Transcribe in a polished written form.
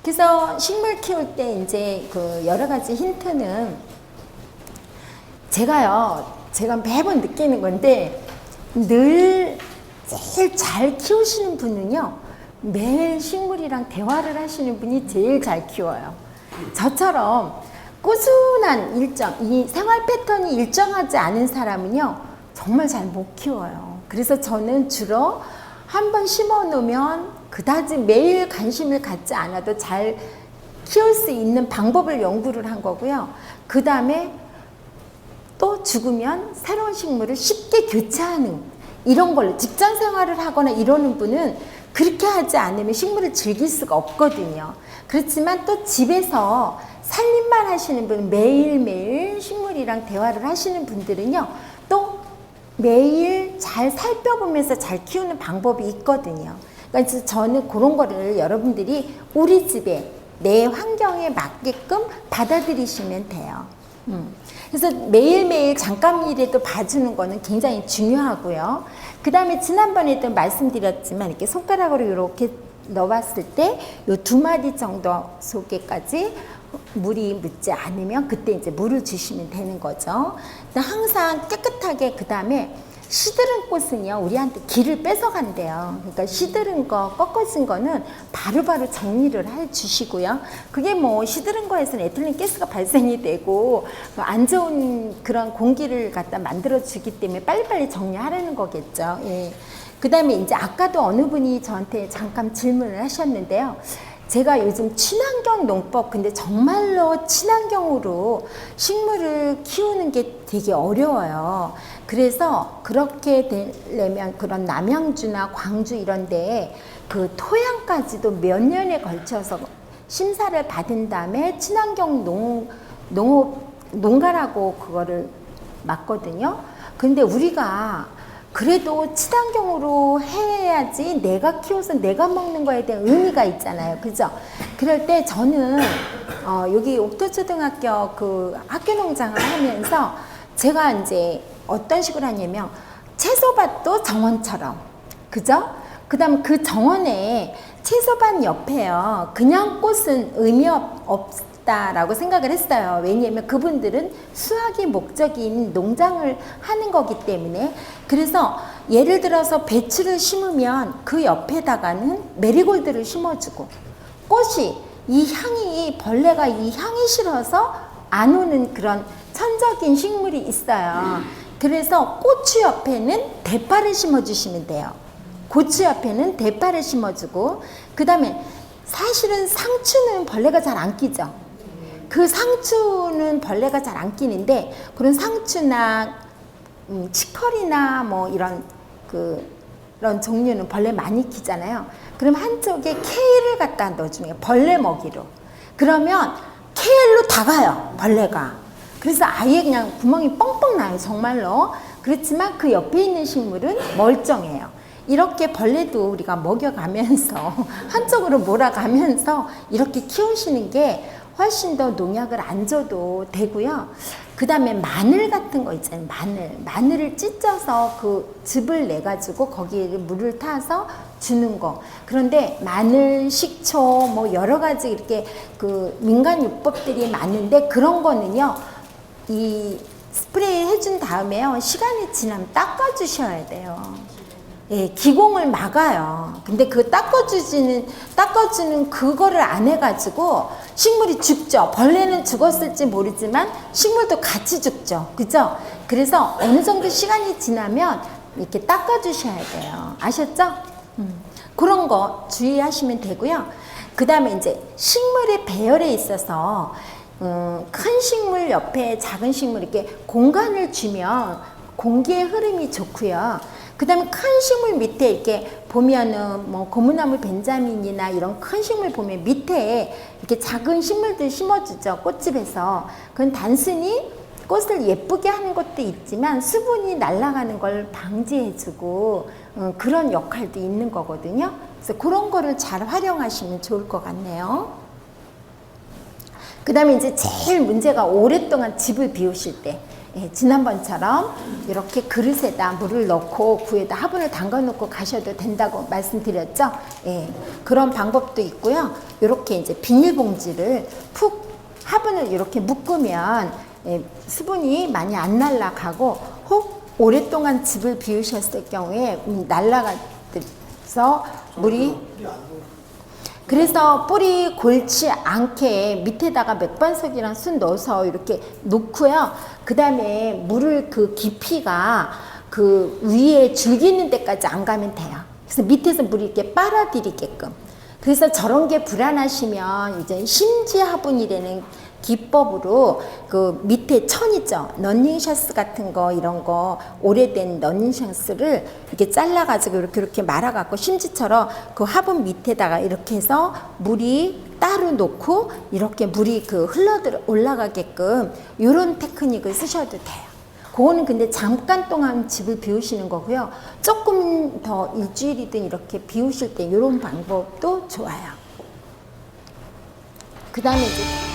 그래서 식물 키울 때 이제 그 여러 가지 힌트는 제가 매번 느끼는 건데 늘 제일 잘 키우시는 분은요, 매일 식물이랑 대화를 하시는 분이 제일 잘 키워요. 저처럼 꾸준한 일정, 이 생활 패턴이 일정하지 않은 사람은요, 정말 잘 못 키워요. 그래서 저는 주로 한번 심어 놓으면 그다지 매일 관심을 갖지 않아도 잘 키울 수 있는 방법을 연구를 한 거고요. 그 다음에 또 죽으면 새로운 식물을 쉽게 교체하는 이런 걸로 직장 생활을 하거나 이러는 분은 그렇게 하지 않으면 식물을 즐길 수가 없거든요. 그렇지만 또 집에서 살림만 하시는 분, 매일매일 식물이랑 대화를 하시는 분들은요, 또 매일 잘 살펴보면서 잘 키우는 방법이 있거든요. 그러니까 저는 그런 거를 여러분들이 우리 집에 내 환경에 맞게끔 받아들이시면 돼요. 그래서 매일매일 잠깐이라도 봐주는 거는 굉장히 중요하고요. 그 다음에 지난번에도 말씀드렸지만 이렇게 손가락으로 이렇게 넣어봤을 때 요 2마디 정도 속에까지 물이 묻지 않으면 그때 이제 물을 주시면 되는 거죠. 항상 깨끗하게, 그 다음에 시드른 꽃은요, 우리한테 기를 뺏어간대요. 그러니까 시드른 거, 꺾어진 거는 바로바로 정리를 해 주시고요. 그게 뭐 시드른 거에서는 에틸렌 가스가 발생이 되고 안 좋은 그런 공기를 갖다 만들어 주기 때문에 빨리빨리 정리하라는 거겠죠. 예. 그 다음에 이제 아까도 어느 분이 저한테 잠깐 질문을 하셨는데요. 제가 요즘 친환경 농법, 근데 정말로 친환경으로 식물을 키우는 게 되게 어려워요. 그래서 그렇게 되려면 그런 남양주나 광주 이런 데에 그 토양까지도 몇 년에 걸쳐서 심사를 받은 다음에 친환경 농가라고 그거를 맞거든요. 근데 우리가 그래도 친환경으로 해야지 내가 키워서 내가 먹는 거에 대한 의미가 있잖아요. 그죠? 그럴 때 저는 여기 옥토초등학교 그 학교 농장을 하면서 제가 이제 어떤 식으로 하냐면 채소밭도 정원처럼, 그죠? 그 다음 그 정원에 채소밭 옆에요, 그냥 꽃은 의미 없다라고 생각을 했어요. 왜냐하면 그분들은 수확이 목적인 농장을 하는 거기 때문에. 그래서 예를 들어서 배추를 심으면 그 옆에다가는 메리골드를 심어주고, 꽃이 이 향이, 벌레가 이 향이 싫어서 안 오는 그런 천적인 식물이 있어요. 그래서 고추 옆에는 대파를 심어주시면 돼요. 고추 옆에는 대파를 심어주고, 그 다음에 사실은 상추는 벌레가 잘 안 끼죠. 그 상추는 벌레가 잘 안 끼는데, 그런 상추나 치커리나 뭐 이런 그런 종류는 벌레 많이 끼잖아요. 그럼 한쪽에 케일을 갖다 넣어주는 거예요. 벌레 먹이로. 그러면 케일로 다 가요, 벌레가. 그래서 아예 그냥 구멍이 뻥뻥 나요, 정말로. 그렇지만 그 옆에 있는 식물은 멀쩡해요. 이렇게 벌레도 우리가 먹여가면서 한쪽으로 몰아가면서 이렇게 키우시는 게 훨씬 더 농약을 안 줘도 되고요. 그 다음에 마늘 같은 거 있잖아요. 마늘을 찢어서 그 즙을 내가지고 거기에 물을 타서 주는 거. 그런데 마늘, 식초 뭐 여러 가지 이렇게 그 민간요법들이 많은데, 그런 거는요, 이 스프레이 해준 다음에요, 시간이 지나면 닦아주셔야 돼요. 예, 기공을 막아요. 근데 그 닦아주는 그거를 안 해가지고 식물이 죽죠. 벌레는 죽었을지 모르지만 식물도 같이 죽죠. 그죠? 그래서 어느 정도 시간이 지나면 이렇게 닦아주셔야 돼요. 아셨죠? 그런 거 주의하시면 되고요. 그 다음에 이제 식물의 배열에 있어서 큰 식물 옆에 작은 식물 이렇게 공간을 주면 공기의 흐름이 좋고요. 그 다음에 큰 식물 밑에 이렇게 보면은 뭐 고무나무 벤자민이나 이런 큰 식물 보면 밑에 이렇게 작은 식물들 심어주죠, 꽃집에서. 그건 단순히 꽃을 예쁘게 하는 것도 있지만 수분이 날아가는 걸 방지해주고 그런 역할도 있는 거거든요. 그래서 그런 거를 잘 활용하시면 좋을 것 같네요. 그 다음에 이제 제일 문제가 오랫동안 집을 비우실 때, 예, 지난번처럼 이렇게 그릇에다 물을 넣고 구에다 화분을 담가 놓고 가셔도 된다고 말씀드렸죠. 예, 그런 방법도 있고요. 이렇게 이제 비닐봉지를 푹 화분을 이렇게 묶으면 예, 수분이 많이 안 날아가고 혹 오랫동안 집을 비우셨을 경우에 날아가서 물이 그래서 뿌리 골치 않게 밑에다가 맥반석이랑 숯 넣어서 이렇게 놓고요. 그 다음에 물을 그 깊이가 그 위에 줄기 있는 데까지 안 가면 돼요. 그래서 밑에서 물이 이렇게 빨아들이게끔. 그래서 저런 게 불안하시면 이제 심지 화분이라는 기법으로 그 밑에 천 있죠. 런닝샷스 같은 거 이런 거 오래된 런닝샷스를 이렇게 잘라가지고 이렇게 말아갖고 심지처럼 그 화분 밑에다가 이렇게 해서 물이 따로 놓고 이렇게 물이 그 흘러들어 올라가게끔 이런 테크닉을 쓰셔도 돼요. 그거는 근데 잠깐 동안 집을 비우시는 거고요. 조금 더 일주일이든 이렇게 비우실 때 이런 방법도 좋아요. 그 다음에 이제